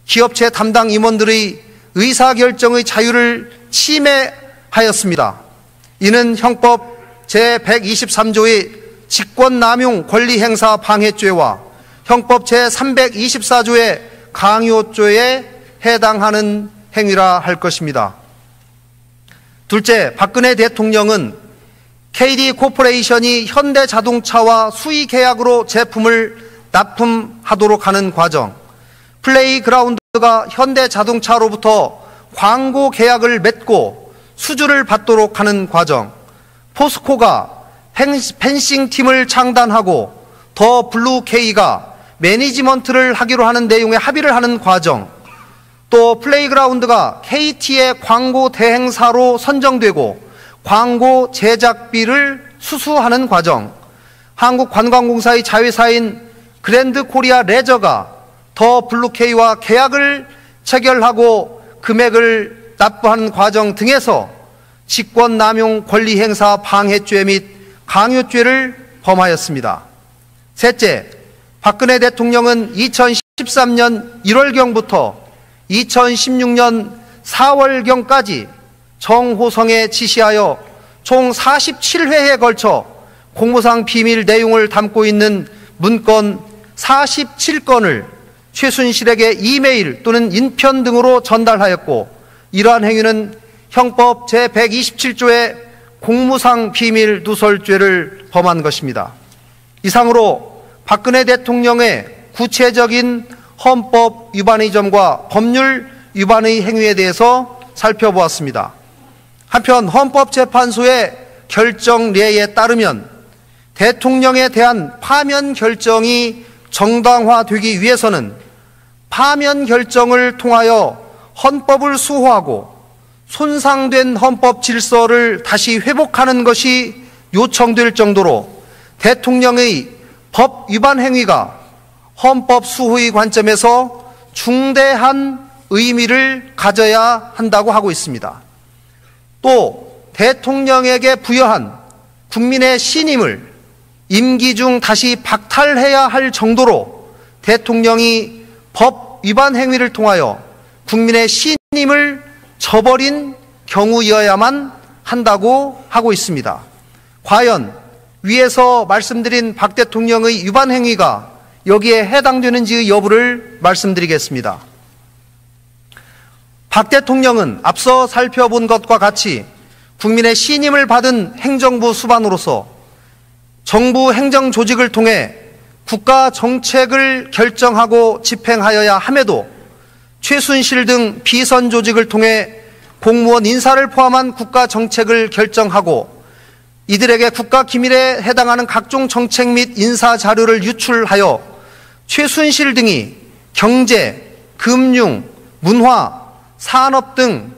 기업체 담당 임원들의 의사결정의 자유를 침해하였습니다. 이는 형법 제123조의 직권남용 권리행사 방해죄와 형법 제324조의 강요죄에 해당하는 행위라 할 것입니다. 둘째, 박근혜 대통령은 KD 코퍼레이션이 현대자동차와 수의계약으로 제품을 납품하도록 하는 과정, 플레이그라운드가 현대자동차로부터 광고 계약을 맺고 수주를 받도록 하는 과정, 포스코가 펜싱팀을 창단하고 더 블루K가 매니지먼트를 하기로 하는 내용의 합의를 하는 과정, 또 플레이그라운드가 KT의 광고 대행사로 선정되고 광고 제작비를 수수하는 과정, 한국관광공사의 자회사인 그랜드 코리아 레저가 더 블루K와 계약을 체결하고 금액을 납부하는 과정 등에서 직권남용 권리행사 방해죄 및 강요죄를 범하였습니다. 셋째, 박근혜 대통령은 2013년 1월경부터 2016년 4월경까지 정호성에 지시하여 총 47회에 걸쳐 공무상 비밀 내용을 담고 있는 문건 47건을 최순실에게 이메일 또는 인편 등으로 전달하였고, 이러한 행위는 형법 제127조의 공무상 비밀 누설죄를 범한 것입니다. 이상으로 박근혜 대통령의 구체적인 헌법 위반의 점과 법률 위반의 행위에 대해서 살펴보았습니다. 한편 헌법재판소의 결정례에 따르면 대통령에 대한 파면 결정이 정당화되기 위해서는 파면 결정을 통하여 헌법을 수호하고 손상된 헌법 질서를 다시 회복하는 것이 요청될 정도로 대통령의 법 위반 행위가 헌법 수호의 관점에서 중대한 의미를 가져야 한다고 하고 있습니다. 또 대통령에게 부여한 국민의 신임을 임기 중 다시 박탈해야 할 정도로 대통령이 법 위반 행위를 통하여 국민의 신임을 저버린 경우여야만 한다고 하고 있습니다. 과연 위에서 말씀드린 박 대통령의 위반 행위가 여기에 해당되는지의 여부를 말씀드리겠습니다. 박 대통령은 앞서 살펴본 것과 같이 국민의 신임을 받은 행정부 수반으로서 정부 행정 조직을 통해 국가 정책을 결정하고 집행하여야 함에도 최순실 등 비선 조직을 통해 공무원 인사를 포함한 국가 정책을 결정하고 이들에게 국가 기밀에 해당하는 각종 정책 및 인사 자료를 유출하여 최순실 등이 경제, 금융, 문화, 산업 등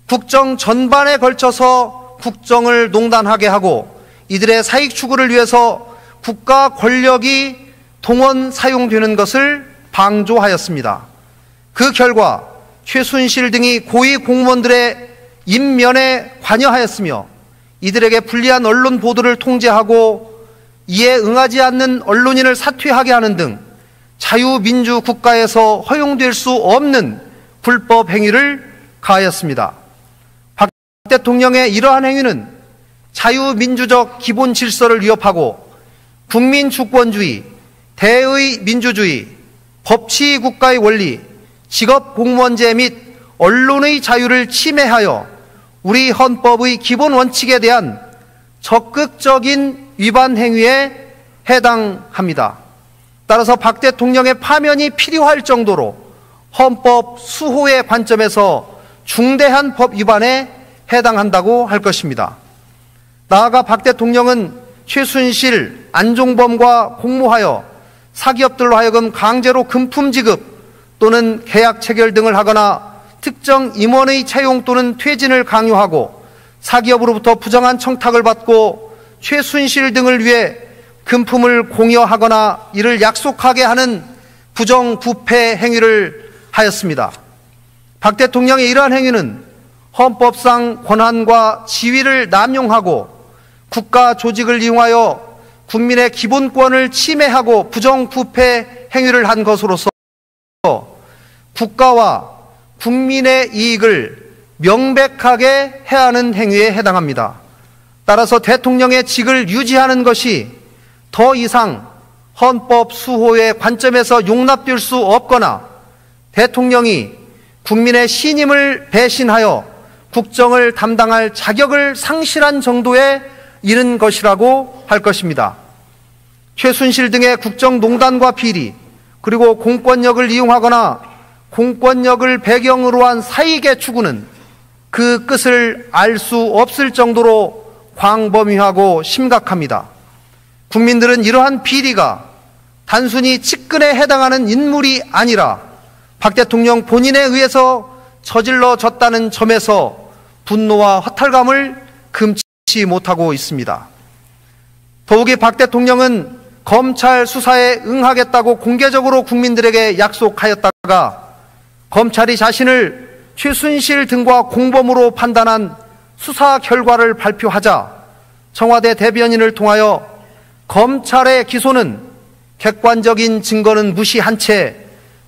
국정 전반에 걸쳐서 국정을 농단하게 하고 이들의 사익 추구를 위해서 국가 권력이 동원 사용되는 것을 방조하였습니다. 그 결과 최순실 등이 고위 공무원들의 임면에 관여하였으며 이들에게 불리한 언론 보도를 통제하고 이에 응하지 않는 언론인을 사퇴하게 하는 등 자유민주 국가에서 허용될 수 없는 불법 행위를 가하였습니다. 박 대통령의 이러한 행위는 자유민주적 기본 질서를 위협하고 국민 주권주의, 대의 민주주의, 법치 국가의 원리, 직업 공무원제 및 언론의 자유를 침해하여 우리 헌법의 기본 원칙에 대한 적극적인 위반 행위에 해당합니다. 따라서 박 대통령의 파면이 필요할 정도로 헌법 수호의 관점에서 중대한 법 위반에 해당한다고 할 것입니다. 나아가 박 대통령은 최순실, 안종범과 공모하여 사기업들로 하여금 강제로 금품 지급 또는 계약 체결 등을 하거나 특정 임원의 채용 또는 퇴진을 강요하고 사기업으로부터 부정한 청탁을 받고 최순실 등을 위해 금품을 공여하거나 이를 약속하게 하는 부정부패 행위를 하였습니다. 박 대통령의 이러한 행위는 헌법상 권한과 지위를 남용하고 국가 조직을 이용하여 국민의 기본권을 침해하고 부정부패 행위를 한 것으로서 국가와 국민의 이익을 명백하게 해하는 행위에 해당합니다. 따라서 대통령의 직을 유지하는 것이 더 이상 헌법 수호의 관점에서 용납될 수 없거나 대통령이 국민의 신임을 배신하여 국정을 담당할 자격을 상실한 정도에 이른 것이라고 할 것입니다. 최순실 등의 국정농단과 비리, 그리고 공권력을 이용하거나 공권력을 배경으로 한 사익의 추구는 그 끝을 알 수 없을 정도로 광범위하고 심각합니다. 국민들은 이러한 비리가 단순히 측근에 해당하는 인물이 아니라 박 대통령 본인에 의해서 저질러졌다는 점에서 분노와 허탈감을 금치 못하고 있습니다. 더욱이 박 대통령은 검찰 수사에 응하겠다고 공개적으로 국민들에게 약속하였다가 검찰이 자신을 최순실 등과 공범으로 판단한 수사 결과를 발표하자 청와대 대변인을 통하여 검찰의 기소는 객관적인 증거는 무시한 채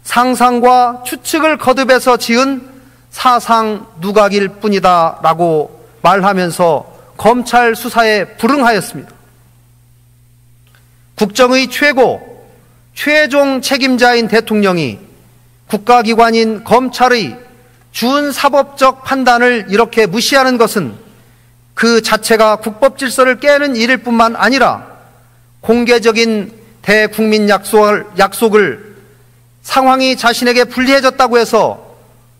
상상과 추측을 거듭해서 지은 사상 누각일 뿐이다 라고 말하면서 검찰 수사에 불응하였습니다. 국정의 최종 책임자인 대통령이 국가기관인 검찰의 준사법적 판단을 이렇게 무시하는 것은 그 자체가 국법 질서를 깨는 일일 뿐만 아니라 공개적인 대국민 약속을 상황이 자신에게 불리해졌다고 해서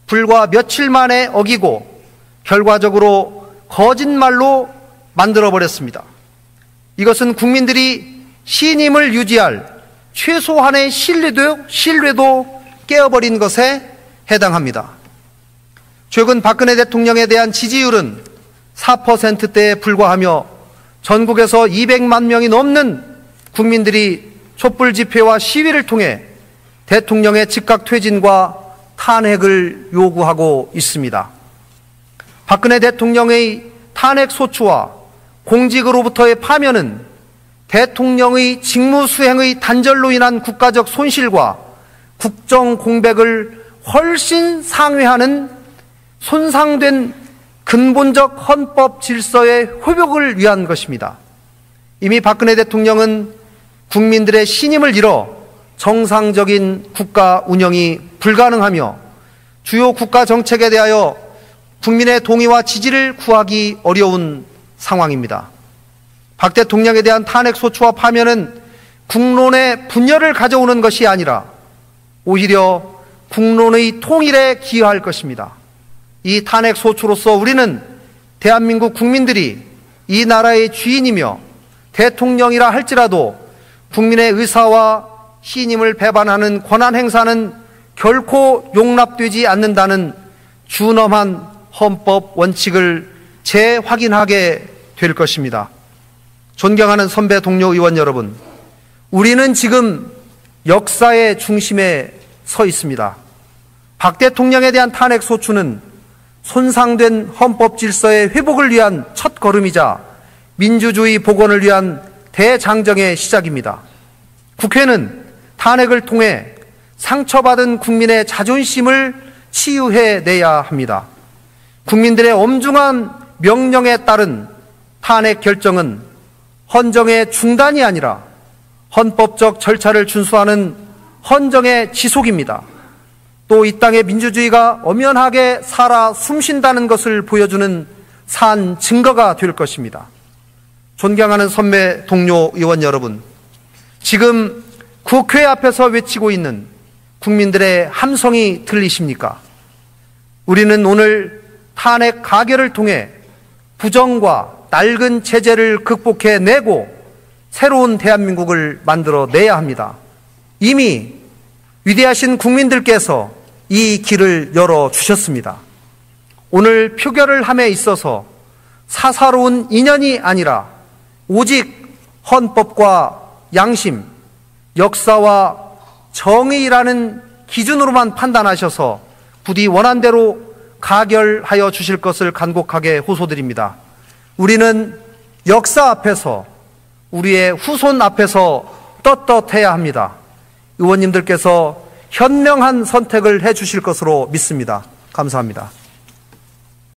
불과 며칠 만에 어기고 결과적으로 거짓말로 만들어버렸습니다. 이것은 국민들이 신임을 유지할 최소한의 신뢰도 깨어버린 것에 해당합니다. 최근 박근혜 대통령에 대한 지지율은 4%대에 불과하며 전국에서 200만 명이 넘는 국민들이 촛불 집회와 시위를 통해 대통령의 즉각 퇴진과 탄핵을 요구하고 있습니다. 박근혜 대통령의 탄핵 소추와 공직으로부터의 파면은 대통령의 직무 수행의 단절로 인한 국가적 손실과 국정 공백을 훨씬 상회하는 손상된 근본적 헌법 질서의 회복을 위한 것입니다. 이미 박근혜 대통령은 국민들의 신임을 잃어 정상적인 국가 운영이 불가능하며 주요 국가 정책에 대하여 국민의 동의와 지지를 구하기 어려운 상황입니다. 박 대통령에 대한 탄핵 소추와 파면은 국론의 분열을 가져오는 것이 아니라 오히려 국론의 통일에 기여할 것입니다. 이 탄핵 소추로서 우리는 대한민국 국민들이 이 나라의 주인이며 대통령이라 할지라도 국민의 의사와 신임을 배반하는 권한 행사는 결코 용납되지 않는다는 준엄한 헌법 원칙을 재확인하게 될 것입니다. 존경하는 선배 동료 의원 여러분, 우리는 지금 역사의 중심에 서 있습니다. 박 대통령에 대한 탄핵 소추는 손상된 헌법 질서의 회복을 위한 첫 걸음이자 민주주의 복원을 위한 대장정의 시작입니다. 국회는 탄핵을 통해 상처받은 국민의 자존심을 치유해내야 합니다. 국민들의 엄중한 명령에 따른 탄핵 결정은 헌정의 중단이 아니라 헌법적 절차를 준수하는 헌정의 지속입니다. 또 이 땅의 민주주의가 엄연하게 살아 숨쉰다는 것을 보여주는 산 증거가 될 것입니다. 존경하는 선배 동료 의원 여러분, 지금 국회 앞에서 외치고 있는 국민들의 함성이 들리십니까? 우리는 오늘 탄핵 가결을 통해 부정과 낡은 체제를 극복해내고 새로운 대한민국을 만들어내야 합니다. 이미 위대하신 국민들께서 이 길을 열어주셨습니다. 오늘 표결을 함에 있어서 사사로운 인연이 아니라 오직 헌법과 양심, 역사와 정의라는 기준으로만 판단하셔서 부디 원한대로 가결하여 주실 것을 간곡하게 호소드립니다. 우리는 역사 앞에서, 우리의 후손 앞에서 떳떳해야 합니다. 의원님들께서 현명한 선택을 해 주실 것으로 믿습니다. 감사합니다.